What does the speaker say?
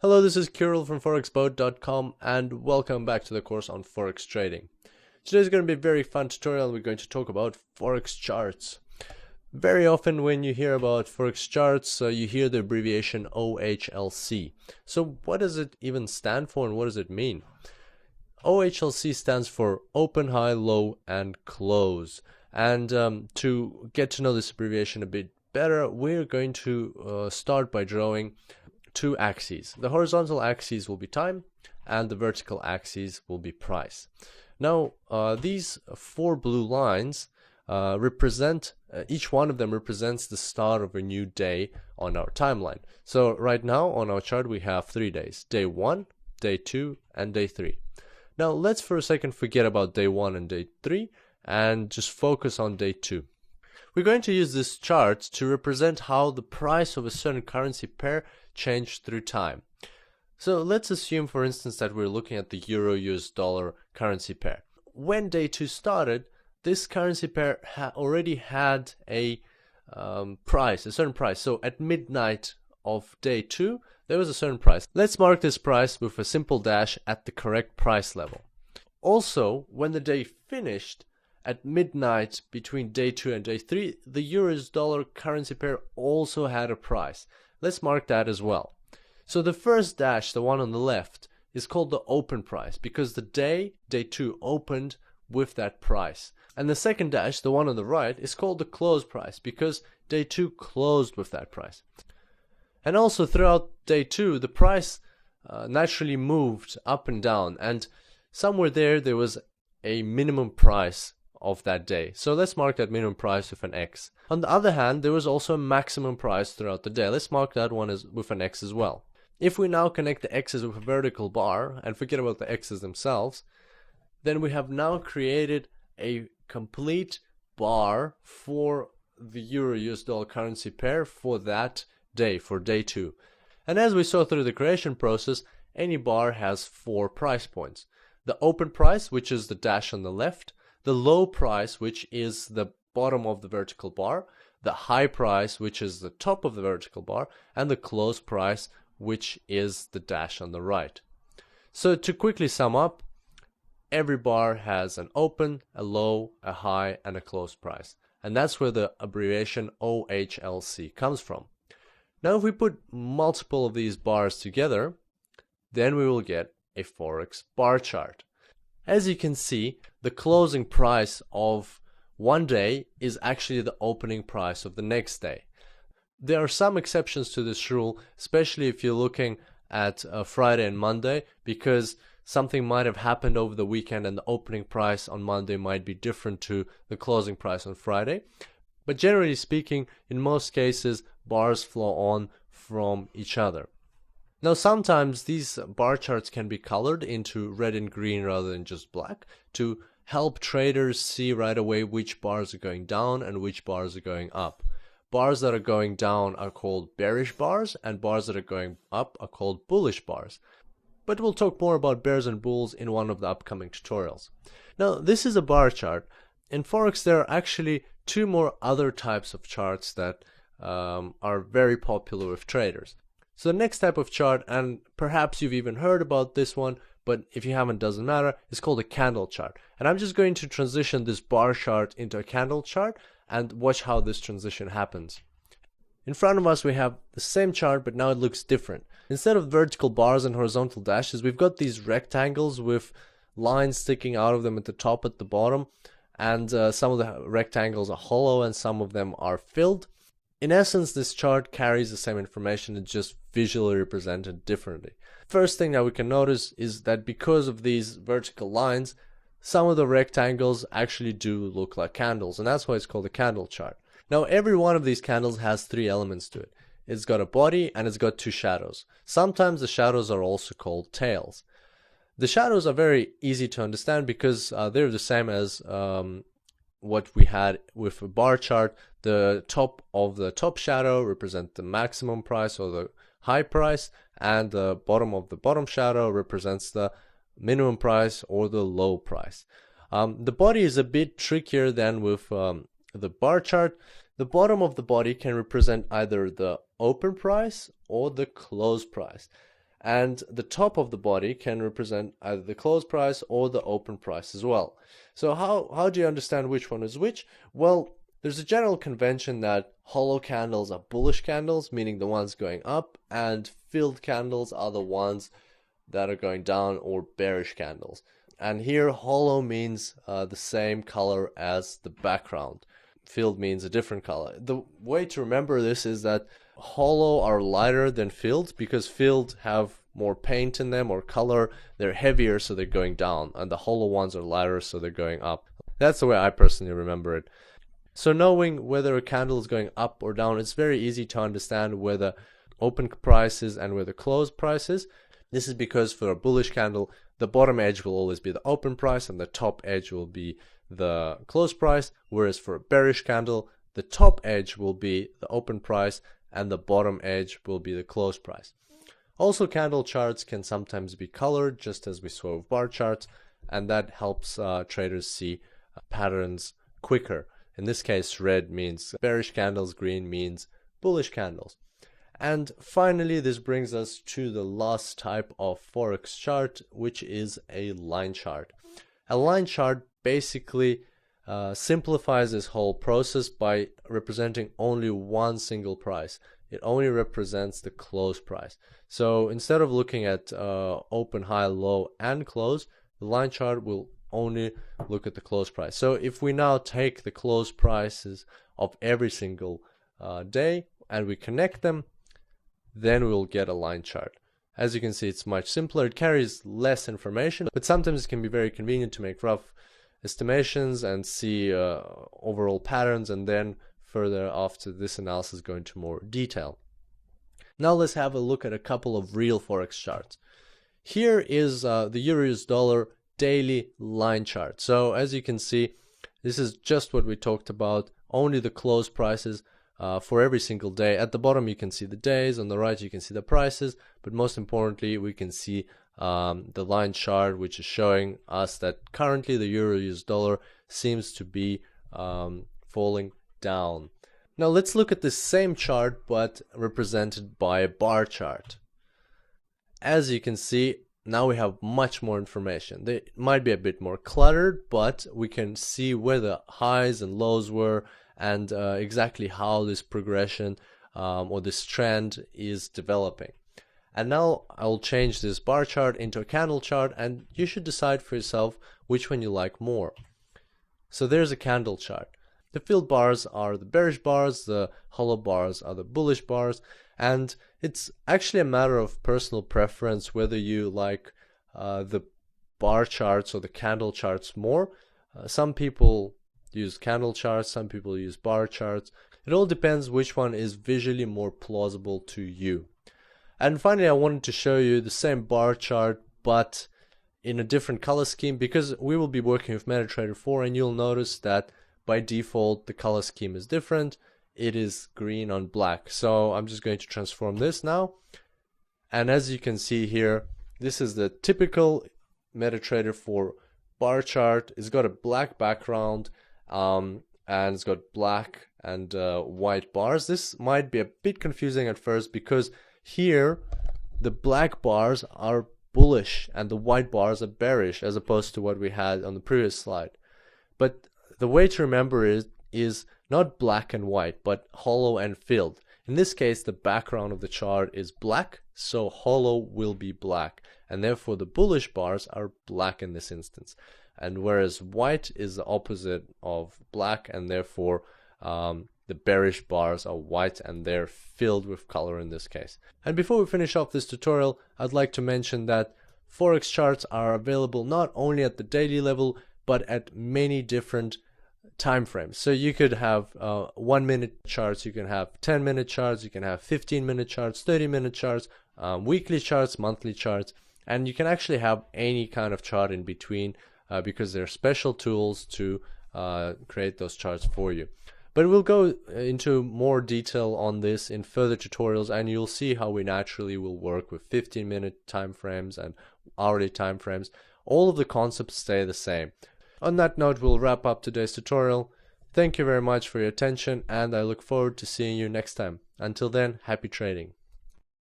Hello, this is Kirill from forexboat.com and welcome back to the course on Forex trading. Today's going to be a very fun tutorial. We're going to talk about Forex charts. Very often when you hear about Forex charts, you hear the abbreviation OHLC. So what does it even stand for and what does it mean? OHLC stands for Open, High, Low, and Close. And to get to know this abbreviation a bit better, we're going to start by drawing two axes. The horizontal axis will be time and the vertical axis will be price. Now these four blue lines represent, each one of them represents the start of a new day on our timeline. So right now on our chart we have 3 days: day 1, day 2, and day 3. Now let's for a second forget about day 1 and day 3 and just focus on day 2. We're going to use this chart to represent how the price of a certain currency pair changed through time. So let's assume, for instance, that we're looking at the euro-US dollar currency pair. When day 2 started, this currency pair already had a price, a certain price. So at midnight of day 2, there was a certain price. Let's mark this price with a simple dash at the correct price level. Also, when the day finished, at midnight between day 2 and day 3, the euro-US dollar currency pair also had a price. Let's mark that as well. So the first dash, the one on the left, is called the open price because the day 2, opened with that price. And the second dash, the one on the right, is called the close price because day 2 closed with that price. And also throughout day 2, the price naturally moved up and down, and somewhere there was a minimum price of that day. So let's mark that minimum price with an X. On the other hand, there was also a maximum price throughout the day. Let's mark that one with an X as well. If we now connect the X's with a vertical bar and forget about the X's themselves, then we have now created a complete bar for the euro-US dollar currency pair for that day, for day 2. And as we saw through the creation process, any bar has 4 price points. The open price, which is the dash on the left, the low price, which is the bottom of the vertical bar, the high price, which is the top of the vertical bar, and the close price, which is the dash on the right. So to quickly sum up, every bar has an open, a low, a high, and a close price. And that's where the abbreviation OHLC comes from. Now if we put multiple of these bars together, then we will get a Forex bar chart. As you can see, the closing price of one day is actually the opening price of the next day. There are some exceptions to this rule, especially if you're looking at Friday and Monday, because something might have happened over the weekend and the opening price on Monday might be different to the closing price on Friday. But generally speaking, in most cases, bars flow on from each other. Now sometimes these bar charts can be colored into red and green rather than just black to help traders see right away which bars are going down and which bars are going up. Bars that are going down are called bearish bars and bars that are going up are called bullish bars. But we'll talk more about bears and bulls in one of the upcoming tutorials. Now this is a bar chart. In Forex there are actually 2 more other types of charts that are very popular with traders. So the next type of chart, and perhaps you've even heard about this one, but if you haven't, doesn't matter, is called a candle chart. And I'm just going to transition this bar chart into a candle chart and watch how this transition happens. In front of us we have the same chart, but now it looks different. Instead of vertical bars and horizontal dashes, we've got these rectangles with lines sticking out of them at the top, at the bottom, and some of the rectangles are hollow and some of them are filled. In essence, this chart carries the same information, it's just visually represented differently. First thing that we can notice is that because of these vertical lines, some of the rectangles actually do look like candles, and that's why it's called a candle chart. Now every one of these candles has 3 elements to it. It's got a body and it's got 2 shadows. Sometimes the shadows are also called tails. The shadows are very easy to understand because they're the same as what we had with a bar chart. The top of the top shadow represents the maximum price or the high price, and the bottom of the bottom shadow represents the minimum price or the low price. The body is a bit trickier than with the bar chart. The bottom of the body can represent either the open price or the close price. and the top of the body can represent either the close price or the open price as well. So how do you understand which one is which? Well, there's a general convention that hollow candles are bullish candles, meaning the ones going up, and filled candles are the ones that are going down, or bearish candles. And here hollow means the same color as the background. Filled means a different color. The way to remember this is that hollow are lighter than filled, because filled have more paint in them or color. They're heavier, so they're going down, and the hollow ones are lighter, so they're going up. That's the way I personally remember it. So knowing whether a candle is going up or down, it's very easy to understand where the open price is and where the close price is. This is because for a bullish candle, the bottom edge will always be the open price and the top edge will be the close price, whereas for a bearish candle, the top edge will be the open price and the bottom edge will be the close price. Also, candle charts can sometimes be colored, just as we saw with bar charts, and that helps traders see patterns quicker. In this case, red means bearish candles, green means bullish candles. And finally, this brings us to the last type of Forex chart, which is a line chart. A line chart basically simplifies this whole process by representing only one single price. It only represents the close price. So instead of looking at open, high, low, and close, the line chart will only look at the close price. So if we now take the close prices of every single day and we connect them, then we'll get a line chart. As you can see, it's much simpler. It carries less information, but sometimes it can be very convenient to make rough estimations and see overall patterns, and then further after this analysis go into more detail. Now let's have a look at a couple of real Forex charts. Here is the Euro-US dollar daily line chart. So as you can see, this is just what we talked about, only the close prices for every single day. At the bottom you can see the days, on the right you can see the prices, but most importantly we can see the line chart, which is showing us that currently the Euro-US dollar seems to be falling down. Now let's look at the same chart but represented by a bar chart. As you can see, now we have much more information. They might be a bit more cluttered, but we can see where the highs and lows were and exactly how this progression or this trend is developing. And now I'll change this bar chart into a candle chart, and you should decide for yourself which one you like more. So there's a candle chart. The filled bars are the bearish bars, the hollow bars are the bullish bars, and it's actually a matter of personal preference whether you like the bar charts or the candle charts more. Some people use candle charts, some people use bar charts. It all depends which one is visually more plausible to you. And finally, I wanted to show you the same bar chart but in a different color scheme, because we will be working with MetaTrader 4, and you'll notice that by default the color scheme is different. It is green on black. So I'm just going to transform this now, and as you can see here, this is the typical MetaTrader 4 bar chart. It's got a black background and it's got black and white bars. This might be a bit confusing at first because here the black bars are bullish and the white bars are bearish, as opposed to what we had on the previous slide. But the way to remember it is not black and white, but hollow and filled. In this case, the background of the chart is black, so hollow will be black, and therefore the bullish bars are black in this instance. And whereas white is the opposite of black, and therefore the bearish bars are white and they're filled with color in this case. And before we finish off this tutorial, I'd like to mention that Forex charts are available not only at the daily level, but at many different time frames. So you could have 1 minute charts, you can have 10-minute charts, you can have 15-minute charts, 30-minute charts, weekly charts, monthly charts, and you can actually have any kind of chart in between because there are special tools to create those charts for you. But we'll go into more detail on this in further tutorials, and you'll see how we naturally will work with 15-minute time frames and hourly time frames. All of the concepts stay the same. On that note, we'll wrap up today's tutorial. Thank you very much for your attention, and I look forward to seeing you next time. Until then, happy trading.